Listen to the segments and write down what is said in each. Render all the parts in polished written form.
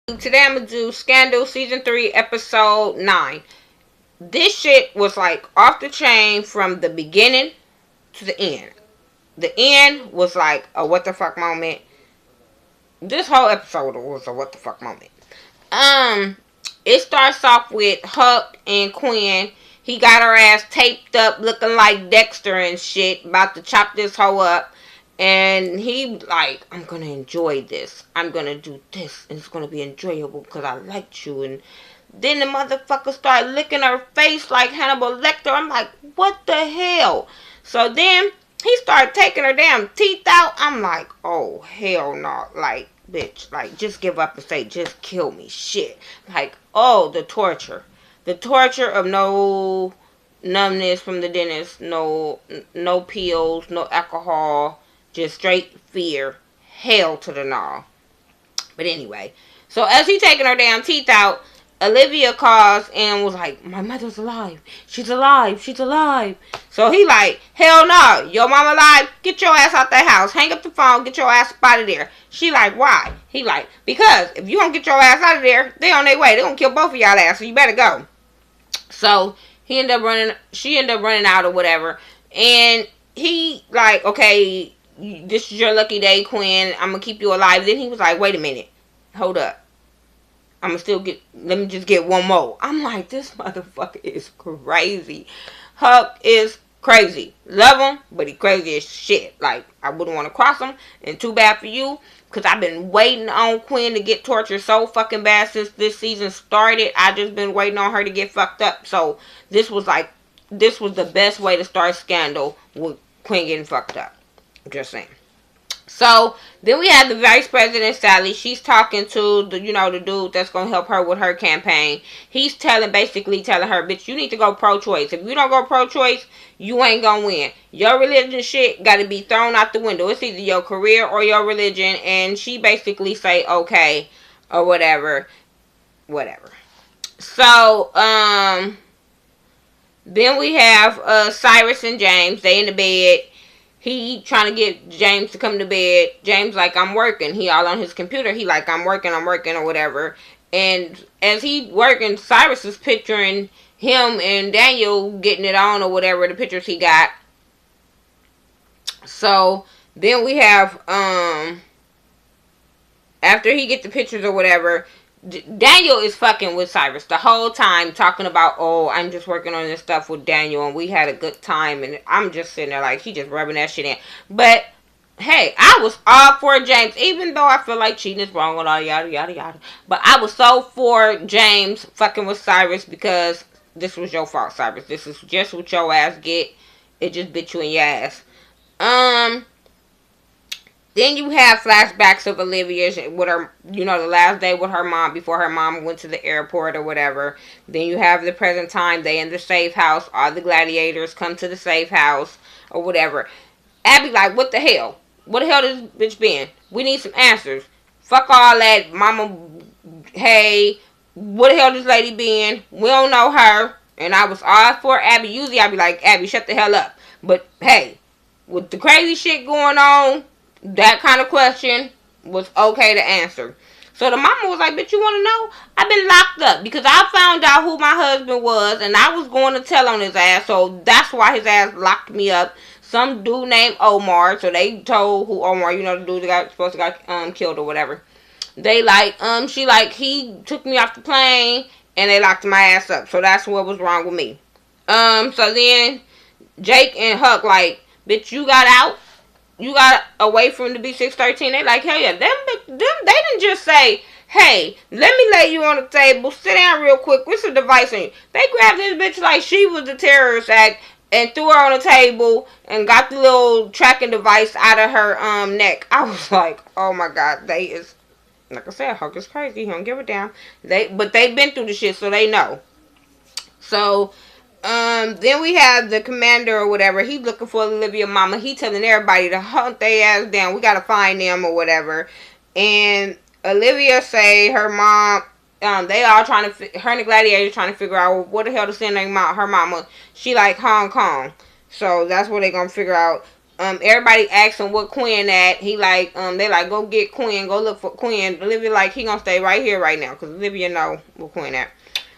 Today I'm gonna do Scandal Season 3, Episode 9. This shit was like off the chain from the beginning to the end. The end was like a what the fuck moment. This whole episode was a what the fuck moment. Um, it starts off with Huck and Quinn. He got her ass taped up looking like Dexter and shit, about to chop this hoe up. And he like, I'm gonna enjoy this. I'm gonna do this, and it's gonna be enjoyable because I liked you. And then the motherfucker started licking her face like Hannibal Lecter. I'm like, what the hell? So then he started taking her damn teeth out. I'm like, oh hell no. Like, bitch, like just give up and say, just kill me. Shit. Like, oh, the torture. The torture of no numbness from the dentist, no pills, no alcohol, just straight fear. Hell to the gnaw. But anyway, so as he taking her damn teeth out, Olivia calls and was like, my mother's alive. She's alive. She's alive. So he like, hell no. Your mama alive? Get your ass out that house. Hang up the phone. Get your ass up out of there. She like, why? He like, because if you don't get your ass out of there, they on their way. They gonna kill both of y'all ass. So you better go. So she ended up running out or whatever. And he like, okay, this is your lucky day, Quinn. I'm gonna keep you alive. Then he was like, wait a minute. Hold up. Let me just get one more. I'm like, this motherfucker is crazy. Huck is crazy. Love him, but he crazy as shit. Like, I wouldn't want to cross him. And too bad for you, because I've been waiting on Quinn to get tortured so fucking bad since this season started. I just been waiting on her to get fucked up. So, this was the best way to start Scandal with Quinn getting fucked up. Just saying. So, then we have the Vice President, Sally. She's talking to the dude that's going to help her with her campaign. He's basically telling her, bitch, you need to go pro-choice. If you don't go pro-choice, you ain't going to win. Your religion shit got to be thrown out the window. It's either your career or your religion. And she basically say, okay, or whatever. Whatever. So, then we have Cyrus and James. They in the bed. He trying to get James to come to bed. James like, I'm working. He all on his computer. He like, I'm working or whatever. And as he working, Cyrus is picturing him and Daniel getting it on or whatever, the pictures he got. So then we have, after he get the pictures or whatever, Daniel is fucking with Cyrus the whole time, talking about, oh, I'm just working on this stuff with Daniel and we had a good time. And I'm just sitting there like, he just rubbing that shit in. But hey, I was all for James, even though I feel like cheating is wrong and all yada yada yada. But I was so for James fucking with Cyrus, because this was your fault, Cyrus. This is just what your ass get. It just bit you in your ass. Then you have flashbacks of Olivia with her, the last day with her mom before her mom went to the airport or whatever. Then you have the present time. They in the safe house. All the gladiators come to the safe house or whatever. Abby like, what the hell? What the hell this bitch been? We need some answers. Fuck all that, mama. Hey, what the hell this lady been? We don't know her. And I was all for Abby. Usually I'd be like, Abby, shut the hell up. But hey, with the crazy shit going on, that kind of question was okay to answer. So the mama was like, bitch, you want to know? I've been locked up because I found out who my husband was and I was going to tell on his ass. So that's why his ass locked me up. Some dude named Omar. So they told who Omar, the dude that got supposed to got killed or whatever. They like, she like, he took me off the plane and they locked my ass up. So that's what was wrong with me. So then Jake and Huck like, bitch, you got out. You got away from the B613. They like, hell yeah. Them, they didn't just say, hey, let me lay you on the table. Sit down real quick. What's the device on you? They grabbed this bitch like she was the terrorist act and threw her on the table and got the little tracking device out of her neck. I was like, oh my god, they is, like I said, Hulk is crazy. He don't give a damn. But they've been through the shit, so they know. So then we have the commander or whatever. He's looking for Olivia mama. He telling everybody to hunt their ass down. We gotta find them or whatever. And Olivia say her mom, they all trying to, her and the gladiators trying to figure out what the hell to send her mama. She like Hong Kong. So that's what they gonna figure out. everybody asking what Quinn at. He like, they like, go get Quinn, go look for Quinn. Olivia like, he gonna stay right here right now, because Olivia know where Quinn at.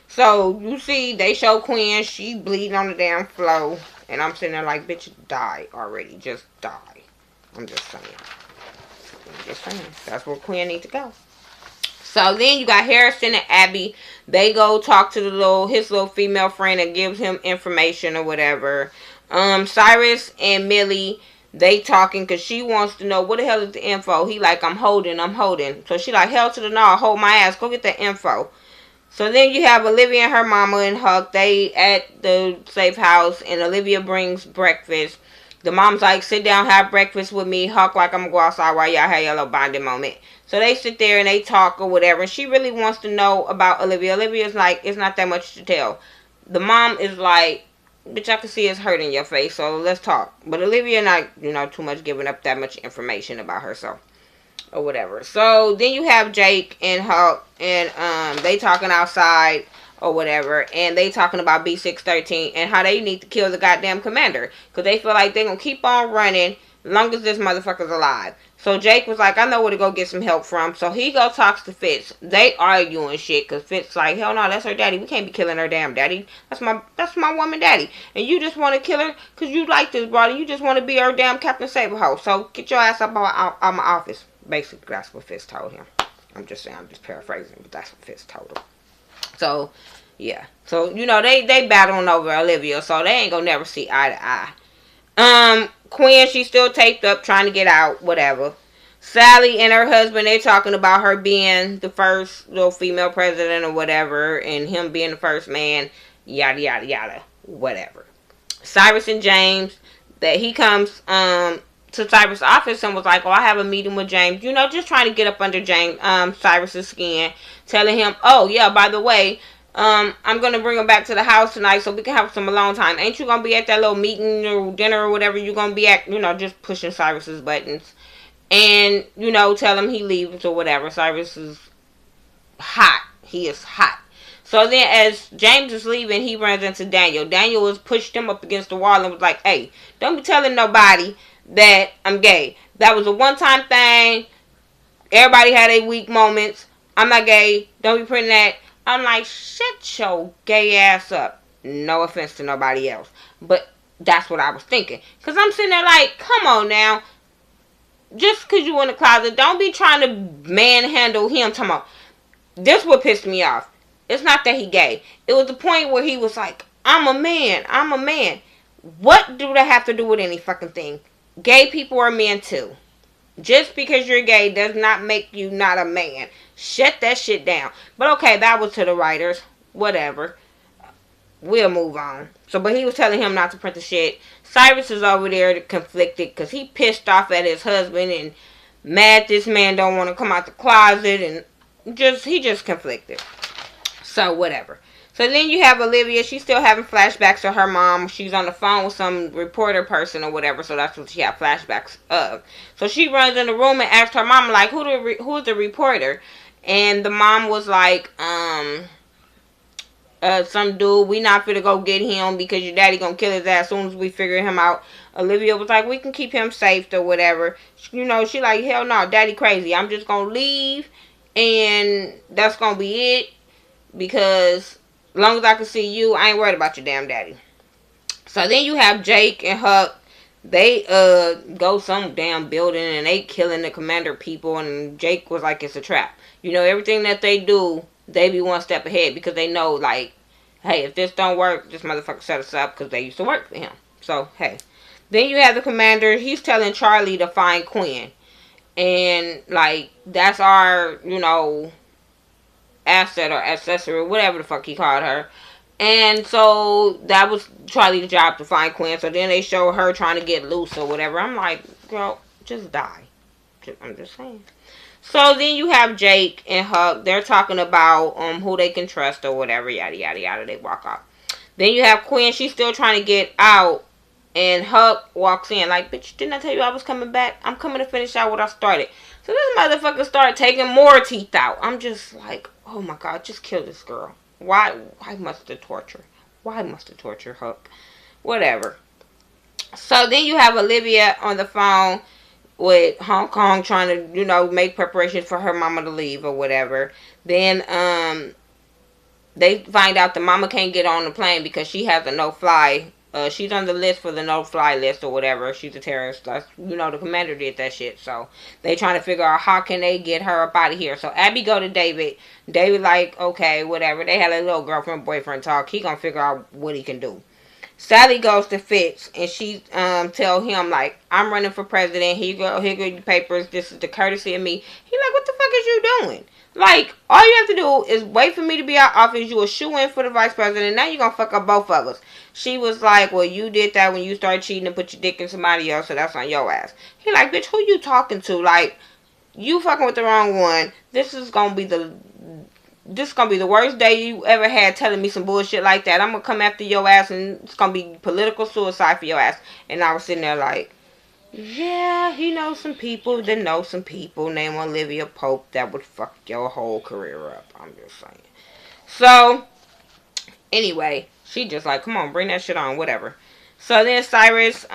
So, you see, they show Quinn, she bleeding on the damn floor. And I'm sitting there like, bitch, die already. Just die. I'm just saying. That's where Quinn needs to go. So then you got Harrison and Abby. They go talk to his little female friend and gives him information or whatever. Cyrus and Millie, they talking because she wants to know what the hell is the info. He like, I'm holding. So she like, hell to the no, hold my ass. Go get the info. So then you have Olivia and her mama and Huck. They at the safe house, and Olivia brings breakfast. The mom's like, sit down, have breakfast with me. Huck like, I'm going to go outside while y'all have your little bonding moment. So they sit there and they talk or whatever. And she really wants to know about Olivia. Olivia's like, it's not that much to tell. The mom is like, bitch, I can see it's hurting your face, so let's talk. But Olivia not, too much giving up that much information about herself. Or whatever. So then you have Jake and Huck, and they talking outside or whatever, and they talking about B613 and how they need to kill the goddamn commander, because they feel like they're gonna keep on running as long as this motherfucker's alive. So Jake was like, I know where to go get some help from. So he go talks to Fitz. They arguing shit, because Fitz like, hell no, that's her daddy. We can't be killing her damn daddy. That's my woman daddy. And you just want to kill her because you like this brother. You just want to be her damn Captain Saberho. So get your ass up out my office. Basically, that's what Fitz told him. I'm just saying, I'm just paraphrasing, but that's what Fitz told him. So, yeah. So, they battling over Olivia, so they ain't gonna never see eye to eye. Quinn, she's still taped up, trying to get out, whatever. Sally and her husband, they talking about her being the first little female president or whatever, and him being the first man, yada, yada, yada, whatever. Cyrus and James, that he comes, to Cyrus' office and was like, oh, I have a meeting with James. Just trying to get up under James, Cyrus' skin. Telling him, oh, yeah, by the way, I'm going to bring him back to the house tonight so we can have some alone time. Ain't you going to be at that little meeting or dinner or whatever you're going to be at? Just pushing Cyrus' buttons. And, tell him he leaves or whatever. Cyrus is hot. He is hot. So then as James is leaving, he runs into Daniel. Daniel was pushed him up against the wall and was like, hey, don't be telling nobody that I'm gay. That was a one-time thing. Everybody had their weak moments. I'm not gay. Don't be putting that. I'm like, shut your gay ass up. No offense to nobody else. But that's what I was thinking. Because I'm sitting there like, come on now. Just because you in the closet, don't be trying to manhandle him. This what pissed me off. It's not that he gay. It was the point where he was like, I'm a man. What do that have to do with any fucking thing? Gay people are men too. Just because you're gay does not make you not a man. Shut that shit down. But okay, that was to the writers. Whatever. We'll move on. But he was telling him not to print the shit. Cyrus is over there conflicted because he pissed off at his husband and mad this man don't want to come out the closet, and he just conflicted. So whatever. So then you have Olivia. She's still having flashbacks to her mom. She's on the phone with some reporter person or whatever. So that's what she had flashbacks of. So she runs in the room and asks her mom, like, who's the reporter? And the mom was like, some dude. We not finna go get him because your daddy gonna kill his ass as soon as we figure him out. Olivia was like, we can keep him safe or whatever. She like, hell no, daddy crazy. I'm just gonna leave and that's gonna be it. Because as long as I can see you, I ain't worried about your damn daddy. So then you have Jake and Huck. They go some damn building and they killing the commander people. And Jake was like, it's a trap. Everything that they do, they be one step ahead. Because they know, like, hey, if this don't work, this motherfucker set us up. Because they used to work for him. So, hey. Then you have the commander. He's telling Charlie to find Quinn. And, like, that's our, asset or accessory, whatever the fuck he called her. And so that was Charlie's job to find Quinn. So then they show her trying to get loose or whatever. I'm like, girl, just die. I'm just saying. So then you have Jake and Huck. They're talking about who they can trust or whatever, yada yada yada. They walk off. Then you have Quinn. She's still trying to get out, and Huck walks in like, bitch, didn't I tell you I was coming back? I'm coming to finish out what I started. So this motherfucker started taking more teeth out. I'm just like, oh my God, just kill this girl. Why must the torture? Why must the torture, Huck? Whatever. So then you have Olivia on the phone with Hong Kong trying to, make preparations for her mama to leave or whatever. Then they find out the mama can't get on the plane because she has a no-fly. She's on the list for the no-fly list or whatever. She's a terrorist. That's, the commander did that shit. So they trying to figure out how can they get her up out of here. So Abby go to David. David like, okay, whatever. They had a little girlfriend boyfriend talk. He gonna figure out what he can do. Sally goes to Fitz and she tell him like, I'm running for president. Here you go your papers. This is the courtesy of me. He like, what the fuck is you doing? Like, all you have to do is wait for me to be out of office. You a shoe in for the vice president. Now you're gonna fuck up both of us. She was like, well, you did that when you started cheating and put your dick in somebody else, so that's on your ass. He like, bitch, who you talking to? Like, you fucking with the wrong one. This is gonna be the worst day you ever had telling me some bullshit like that. I'm gonna come after your ass and it's gonna be political suicide for your ass. And I was sitting there like, yeah, he knows some people that know some people named Olivia Pope that would fuck your whole career up. I'm just saying. So, anyway, she just like, come on, bring that shit on, whatever. So then Cyrus,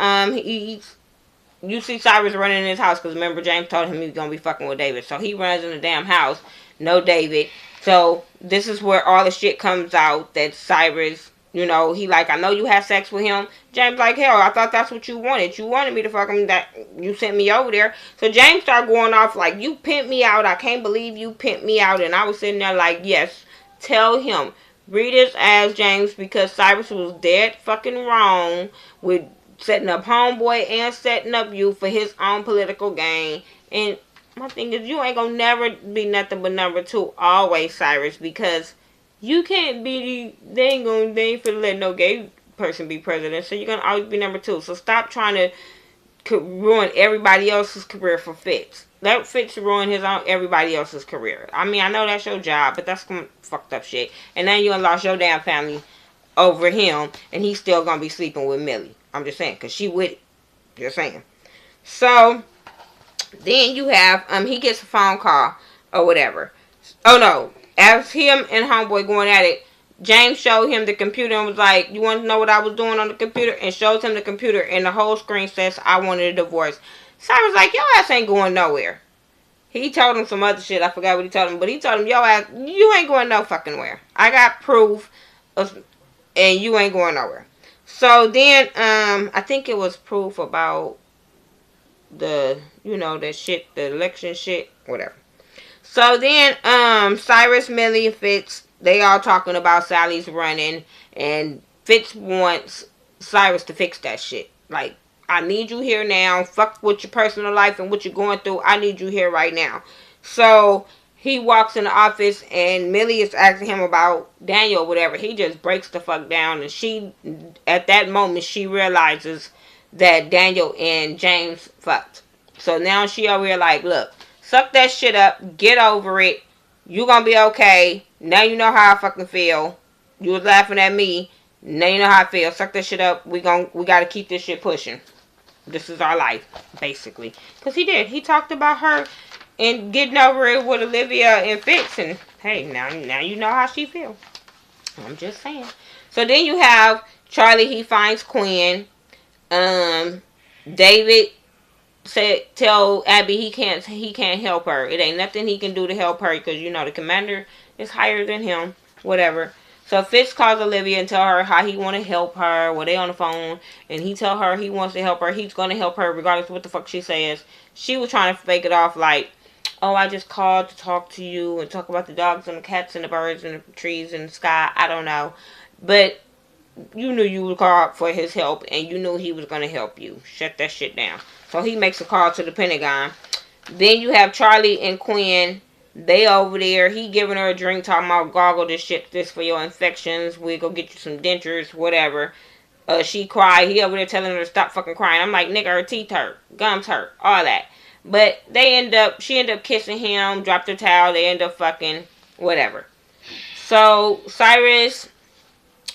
you see Cyrus running in his house because remember James told him he was gonna be fucking with David. So he runs in the damn house, no David. So this is where all the shit comes out that Cyrus, he like, I know you had sex with him. James like, hell, I thought that's what you wanted. You wanted me to fuck him, that you sent me over there. So James started going off like, you pimped me out. I can't believe you pimped me out. And I was sitting there like, yes, tell him. Read his ass, James, because Cyrus was dead fucking wrong with setting up homeboy and setting up you for his own political gain. And my thing is, you ain't gonna never be nothing but number two always, Cyrus, because you can't be, they ain't finna let no gay person be president, so you're gonna always be number two. So stop trying to ruin everybody else's career for Fitz. Let Fitz ruin everybody else's career. I mean, I know that's your job, but that's some fucked up shit. And then you done lost your damn family over him, and he's still gonna be sleeping with Millie. I'm just saying, because she with it. Just saying. So, then you have, he gets a phone call, or whatever. Oh no, as him and homeboy going at it, James showed him the computer and was like, you want to know what I was doing on the computer? And shows him the computer, and the whole screen says, I wanted a divorce. Cyrus like, your ass ain't going nowhere. He told him some other shit, I forgot what he told him, but he told him, your ass, you ain't going no fucking where. I got proof, and you ain't going nowhere. So then, I think it was proof about the, that shit, the election shit, whatever. So then, Cyrus, Millie, Fitz, they all talking about Sally's running, and Fitz wants Cyrus to fix that shit. Like, I need you here now. Fuck with your personal life and what you're going through. I need you here right now. So he walks in the office, and Millie is asking him about Daniel or whatever. He just breaks the fuck down, and she, at that moment, she realizes that Daniel and James fucked. So now she over here like, look, suck that shit up, get over it, you gonna be okay, now you know how I fucking feel, you was laughing at me, now you know how I feel, suck that shit up, we gotta keep this shit pushing, this is our life, basically, because he talked about her, and getting over it with Olivia and Fitz, and hey, now you know how she feels, I'm just saying. So then you have Charlie, he finds Quinn, David tell Abby he can't help her. It ain't nothing he can do to help her because the commander is higher than him. Whatever. So Fitz calls Olivia and tell her how he want to help her. Well, they on the phone and he tell her he wants to help her. He's gonna help her regardless of what the fuck she says. She was trying to fake it off like, oh, I just called to talk to you and talk about the dogs and the cats and the birds and the trees and the sky. I don't know, but you knew you would call for his help and you knew he was gonna help you. Shut that shit down. So he makes a call to the Pentagon. Then you have Charlie and Quinn. They over there. He giving her a drink talking about gargle this shit. This for your infections. We go get you some dentures. Whatever. She cried. He over there telling her to stop fucking crying. I'm like, nigga, her teeth hurt. Gums hurt. All that. But she ended up kissing him. Dropped her towel. They end up fucking. Whatever. So Cyrus,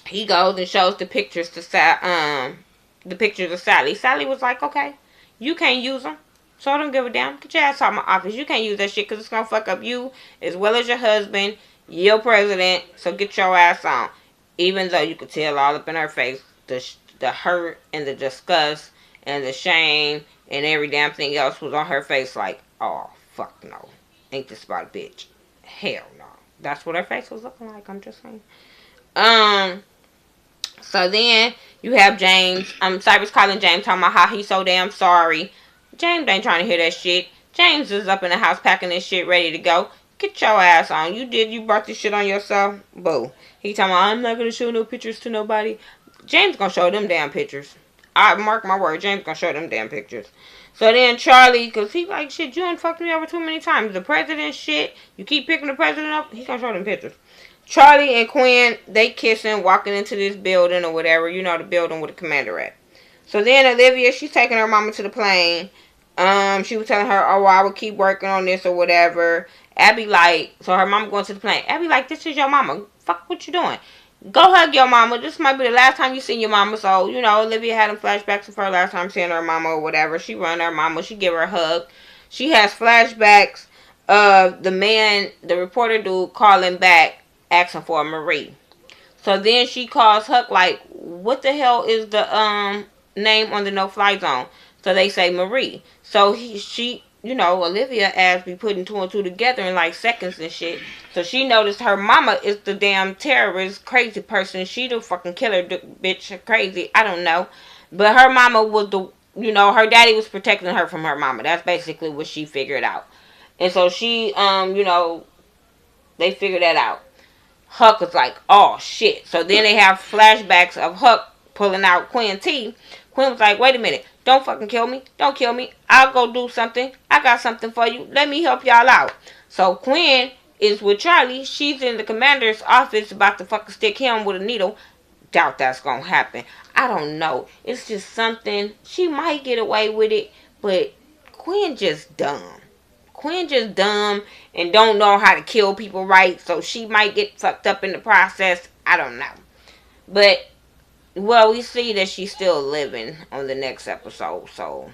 he goes and shows the pictures to Sally. Sally was like, okay. You can't use them. So I don't give a damn. Get your ass out of my office. You can't use that shit because it's going to fuck up you as well as your husband, your president. So get your ass on. Even though you could tell all up in her face the hurt and the disgust and the shame and every damn thing else was on her face. Like, oh fuck no, ain't this about a bitch? Hell no. That's what her face was looking like. I'm just saying. So then you have James. Cyrus calling James, talking about how he's so damn sorry. James ain't trying to hear that shit. James is up in the house packing this shit ready to go. Get your ass on. You brought this shit on yourself. Boo. He talking about, I'm not gonna show no pictures to nobody. James gonna show them damn pictures. I mark my word. James gonna show them damn pictures. So then Charlie, cause he like, shit, you done fucked me over too many times. The president shit. You keep picking the president up. He gonna show them pictures. Charlie and Quinn, they kissing, walking into this building or whatever. You know, the building with the commander at. So then Olivia, she's taking her mama to the plane. She was telling her, oh, well, I would keep working on this or whatever. Abby like, so her mama going to the plane. Abby like, this is your mama. Fuck what you doing? Go hug your mama. This might be the last time you see your mama. So, you know, Olivia had them flashbacks of her last time seeing her mama or whatever. She run her mama. She give her a hug. She has flashbacks of the man, the reporter dude, calling back, asking for Marie. So then she calls Huck like, what the hell is the name on the no-fly zone? So they say Marie. So she, you know, Olivia as be putting two and two together in like seconds and shit. So she noticed her mama is the damn terrorist, crazy person. She the fucking killer bitch, crazy. I don't know. But her mama was the, you know, her daddy was protecting her from her mama. That's basically what she figured out. And so she, you know, they figured that out. Huck was like, oh shit. So then they have flashbacks of Huck pulling out Quinn T. Quinn was like, wait a minute. Don't fucking kill me. Don't kill me. I'll go do something. I got something for you. Let me help y'all out. So Quinn is with Charlie. She's in the commander's office about to fucking stick him with a needle. Doubt that's gonna happen. I don't know. It's just something. She might get away with it, but Quinn just dumb. Quinn just dumb and don't know how to kill people right, so she might get fucked up in the process. I don't know. But, well, we see that she's still living on the next episode, so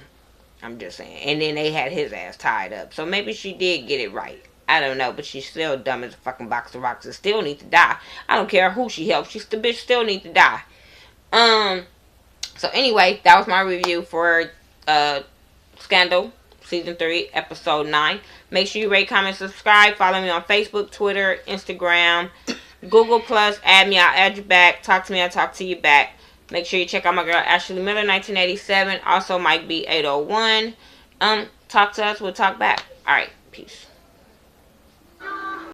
I'm just saying. And then they had his ass tied up, so maybe she did get it right. I don't know, but she's still dumb as a fucking box of rocks and still need to die. I don't care who she helps, the bitch still need to die. So anyway, that was my review for Scandal Season 3, Episode 9. Make sure you rate, comment, subscribe. Follow me on Facebook, Twitter, Instagram, Google+. Add me, I'll add you back. Talk to me, I'll talk to you back. Make sure you check out my girl, Ashley Miller, 1987. Also, Mike B, 801. Talk to us, we'll talk back. Alright, peace.